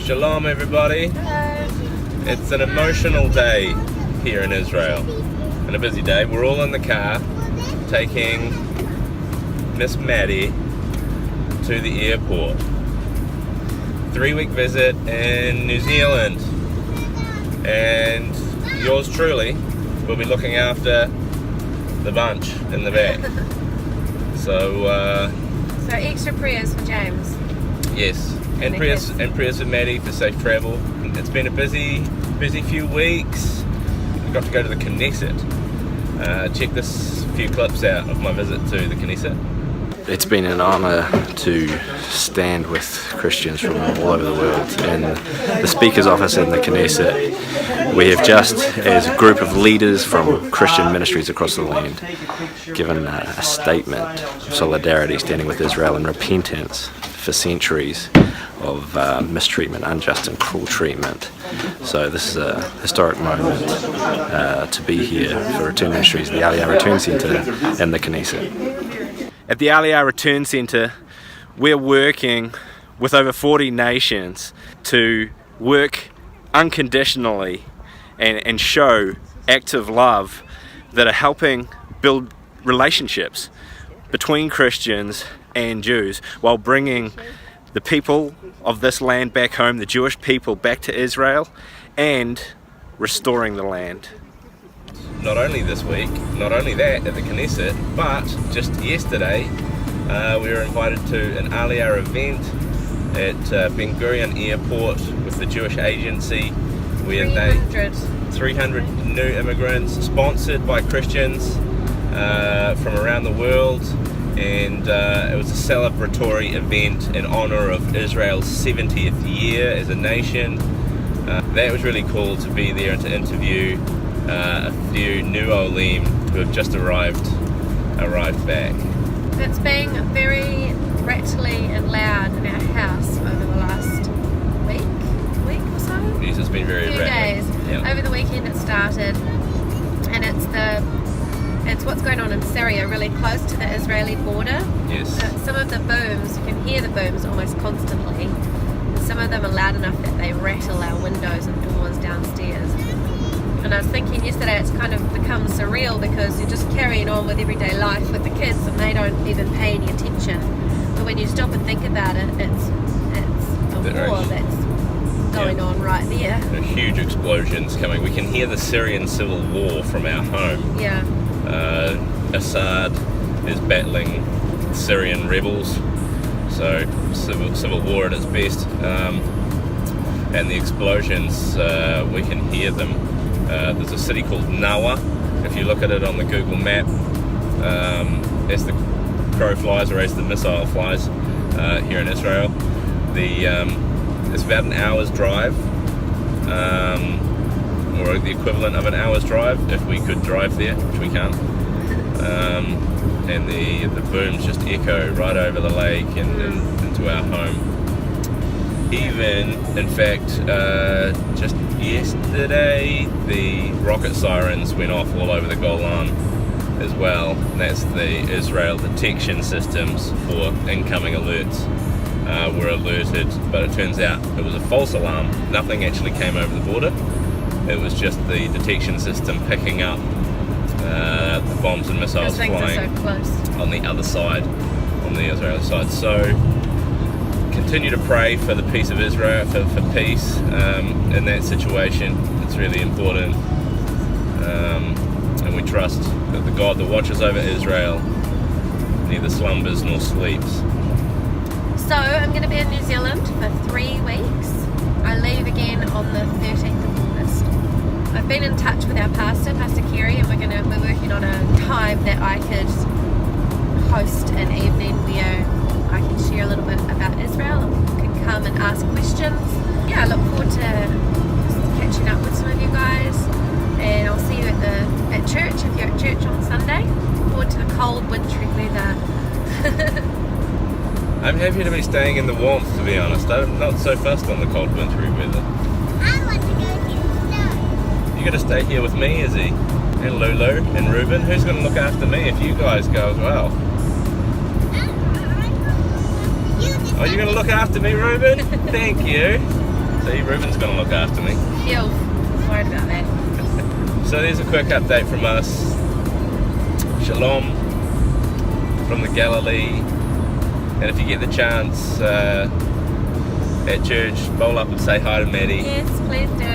Shalom everybody. Hello. It's an emotional day here in Israel and a busy day. We're all in the car taking Miss Maddy to the airport. 3-week visit in New Zealand, and yours truly will be looking after the bunch in the back. So extra prayers for James. yes, and prayers for Maddy for safe travel. It's been a busy few weeks. I got to go to the Knesset. Check this few clips out of my visit to the Knesset. It's been an honour to stand with Christians from all over the world in the Speaker's office in the Knesset. We have just, as a group of leaders from Christian ministries across the land, given a statement of solidarity standing with Israel and repentance for centuries of mistreatment, unjust and cruel treatment. So this is a historic moment to be here for Return Ministries, the Aliyah Return Centre in the Knesset. At the Aliyah Return Centre, we're working with over 40 nations to work unconditionally and show acts of love that are helping build relationships between Christians and Jews while bringing the people of this land back home, the Jewish people back to Israel, and restoring the land. Not only this week, not only that at the Knesset, but just yesterday we were invited to an Aliyah event at Ben Gurion Airport with the Jewish Agency, where 300 new immigrants sponsored by Christians from around the world, and it was a celebratory event in honor of Israel's 70th year as a nation. That was really cool to be there and to interview a few new Olim who have just arrived back. It's been very rattly and loud in our house over the last week or so. Yes, it's been very few rattling. days. Yeah. Over the weekend it started, and it's what's going on in Syria, really close to the Israeli border. Yes. Some of the booms, you can hear the booms almost constantly. And some of them are loud enough that they rattle our windows and doors downstairs. And I was thinking yesterday, it's kind of become surreal because you're just carrying on with everyday life with the kids and they don't even pay any attention. But when you stop and think about it, it's a war that's going on right there. There are huge explosions coming. We can hear the Syrian civil war from our home. Yeah. Assad is battling Syrian rebels, so civil war at its best. And the explosions, we can hear them. There's a city called Nawa. If you look at it on the Google map, as the crow flies or as the missile flies here in Israel, it's about an hour's drive, or the equivalent of an hour's drive if we could drive there, which we can't. And the booms just echo right over the lake and into our home. Even, in fact, just yesterday, the rocket sirens went off all over the Golan as well. And that's the Israel detection systems for incoming alerts were alerted, but it turns out it was a false alarm. Nothing actually came over the border. It was just the detection system picking up the bombs and missiles flying so close on the other side, on the Israeli side. So continue to pray for the peace of Israel, for peace in that situation. It's really important, and we trust that the God that watches over Israel neither slumbers nor sleeps. So I'm going to be in New Zealand for 3 weeks. I leave again on the 13th of August. I've been in touch with our Pastor Kerry, and we're working on a time that I could host an evening where I can share a little bit about Israel and you can come and ask questions. Yeah, I look forward to catching up with some of you guys, and I'll see you at church if you're at church on Sunday. Look forward to the cold, wintry weather. I'm happy to be staying in the warmth, to be honest. I'm not so fussed on the cold, wintry weather. I want to go to the snow. You're going to stay here with me, Izzy, and Lulu, and Ruben. Who's going to look after me if you guys go as well? Oh, you're going to look after me, Ruben? Thank you. See, Ruben's going to look after me. Phew, worried about that. So there's a quick update from us. Shalom from the Galilee. And if you get the chance at church, bowl up and say hi to Maddy. Yes, please do.